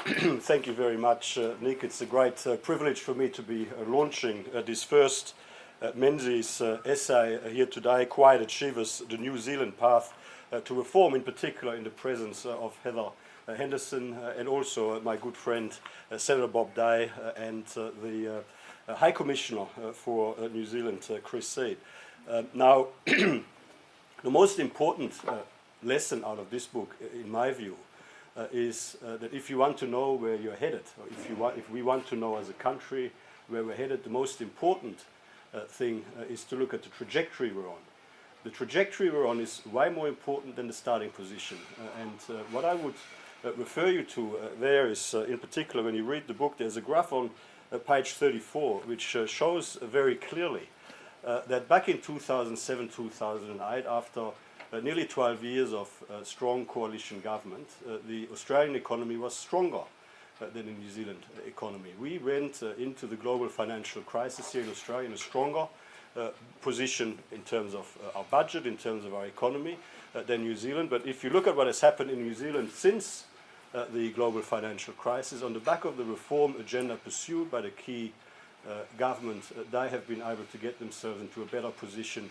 Thank you very much, Nick. It's a great privilege for me to be launching this first Menzies essay here today, Quiet Achievers, the New Zealand Path to Reform, in particular in the presence of Heather Henderson and also my good friend Senator Bob Day and the High Commissioner for New Zealand, Chris Seed. Now, the most important lesson out of this book, in my view, is that if you want to know where you're headed, or if we want to know as a country where we're headed, the most important thing is to look at the trajectory we're on. The trajectory we're on is way more important than the starting position. What I would refer you to there is, in particular, when you read the book, there's a graph on page 34, which shows very clearly that back in 2007-2008, after nearly 12 years of strong coalition government, the Australian economy was stronger than the New Zealand economy. We went into the global financial crisis here in Australia in a stronger position in terms of our budget, in terms of our economy, than New Zealand. But if you look at what has happened in New Zealand since the global financial crisis, on the back of the reform agenda pursued by the key government, they have been able to get themselves into a better position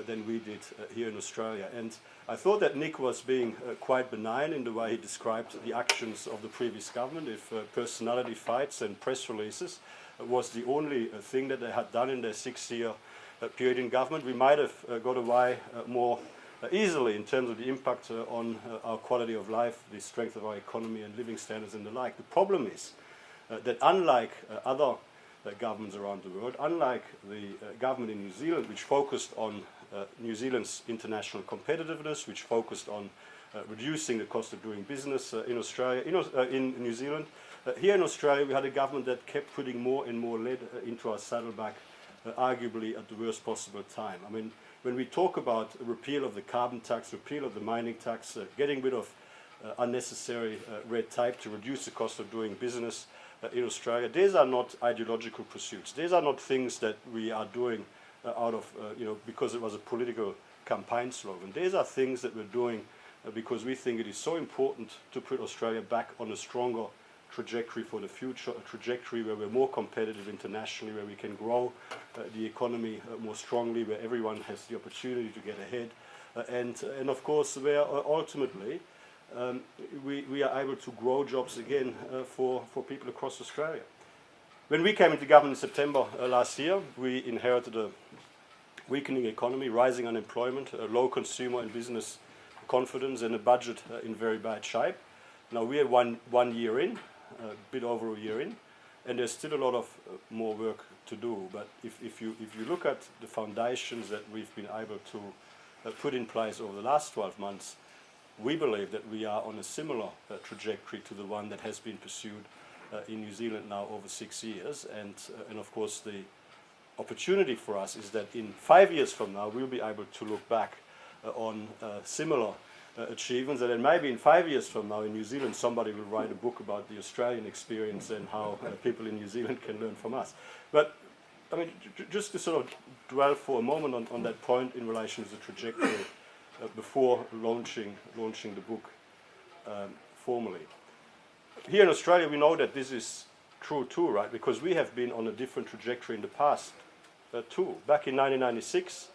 than we did here in Australia. And I thought that Nick was being quite benign in the way he described the actions of the previous government. If personality fights and press releases was the only thing that they had done in their 6-year period in government, we might have got away more easily in terms of the impact on our quality of life, the strength of our economy and living standards and the like. The problem is that unlike other governments around the world, unlike the government in New Zealand, which focused on New Zealand's international competitiveness, which focused on reducing the cost of doing business in Australia, in New Zealand. Here in Australia, we had a government that kept putting more and more lead into our saddlebag, arguably at the worst possible time. I mean, when we talk about a repeal of the carbon tax, repeal of the mining tax, getting rid of unnecessary red tape to reduce the cost of doing business in Australia, these are not ideological pursuits. These are not things that we are doing out of, because it was a political campaign slogan. These are things that we're doing because we think it is so important to put Australia back on a stronger trajectory for the future, a trajectory where we're more competitive internationally, where we can grow the economy more strongly, where everyone has the opportunity to get ahead, and of course where ultimately we are able to grow jobs again for people across Australia. When we came into government in September last year, we inherited a weakening economy, rising unemployment, low consumer and business confidence, and a budget in very bad shape. Now we are one year in, a bit over a year in, and there's still a lot of more work to do. But if you look at the foundations that we've been able to put in place over the last 12 months, we believe that we are on a similar trajectory to the one that has been pursued in New Zealand now over 6 years, and of course the opportunity for us is that in 5 years from now we'll be able to look back on similar achievements, and then maybe in 5 years from now in New Zealand somebody will write a book about the Australian experience and how people in New Zealand can learn from us. But I mean, just to sort of dwell for a moment on that point in relation to the trajectory before launching the book formally. Here in Australia, we know that this is true too, right? Because we have been on a different trajectory in the past too. Back in 1996,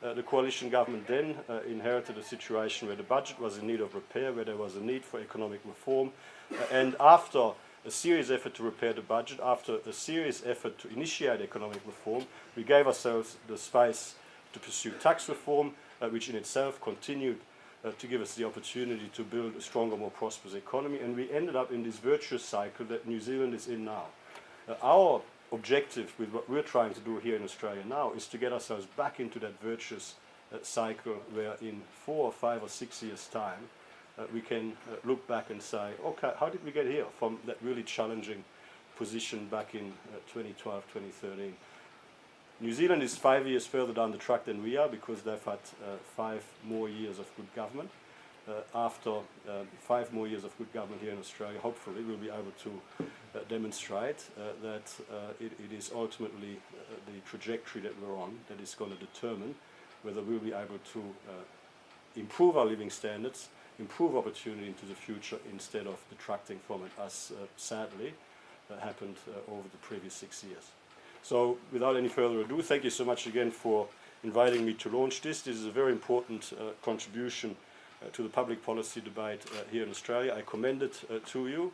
the coalition government then inherited a situation where the budget was in need of repair, where there was a need for economic reform, and after a serious effort to repair the budget, after a serious effort to initiate economic reform, we gave ourselves the space to pursue tax reform, which in itself continued to give us the opportunity to build a stronger, more prosperous economy, and we ended up in this virtuous cycle that New Zealand is in now. Our objective with what we're trying to do here in Australia now is to get ourselves back into that virtuous cycle where in 4 or 5 or 6 years' time we can look back and say, okay, how did we get here from that really challenging position back in 2012, 2013? New Zealand is 5 years further down the track than we are because they've had 5 more years of good government. After 5 more years of good government here in Australia, hopefully we'll be able to demonstrate that it is ultimately the trajectory that we're on that is going to determine whether we'll be able to improve our living standards improve opportunity into the future instead of detracting from it, as sadly happened over the previous 6 years. So without any further ado, thank you so much again for inviting me to launch this. This is a very important contribution to the public policy debate here in Australia. I commend it to you,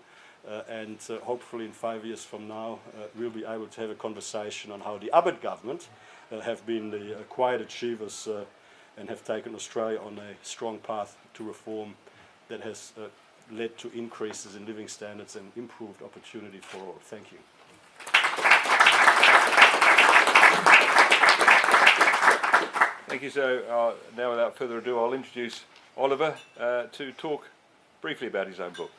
and hopefully in 5 years from now we'll be able to have a conversation on how the Abbott government have been the quiet achievers and have taken Australia on a strong path to reform that has led to increases in living standards and improved opportunity for all. Thank you. Thank you. So now, without further ado, I'll introduce Oliver to talk briefly about his own book.